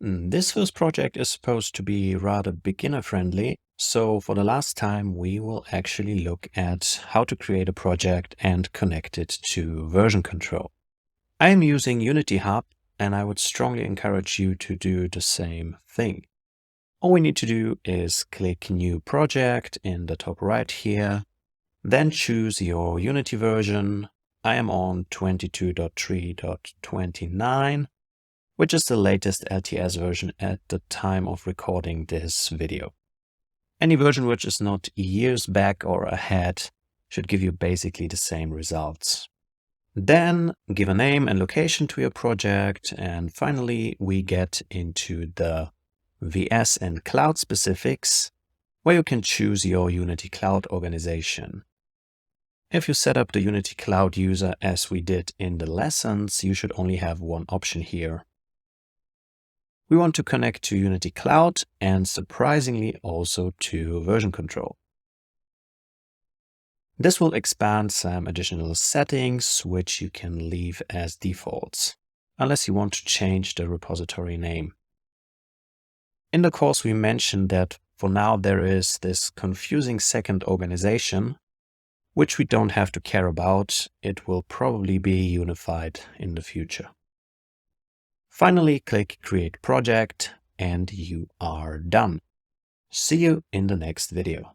This first project is supposed to be rather beginner friendly. So for the last time, we will actually look at how to create a project and connect it to version control. I am using Unity Hub, and I would strongly encourage you to do the same thing. All we need to do is click New Project in the top right here, then choose your Unity version. I am on 22.3.29, which is the latest LTS version at the time of recording this video. Any version which is not years back or ahead should give you basically the same results. Then give a name and location to your project, and finally we get into the VS and cloud specifics, where you can choose your Unity Cloud organization. If you set up the Unity Cloud user as we did in the lessons, you should only have one option here. We want to connect to Unity Cloud and surprisingly also to version control. This will expand some additional settings, which you can leave as defaults, unless you want to change the repository name. In the course, we mentioned that for now there is this confusing second organization, which we don't have to care about. It will probably be unified in the future. Finally, click Create Project, and you are done. See you in the next video.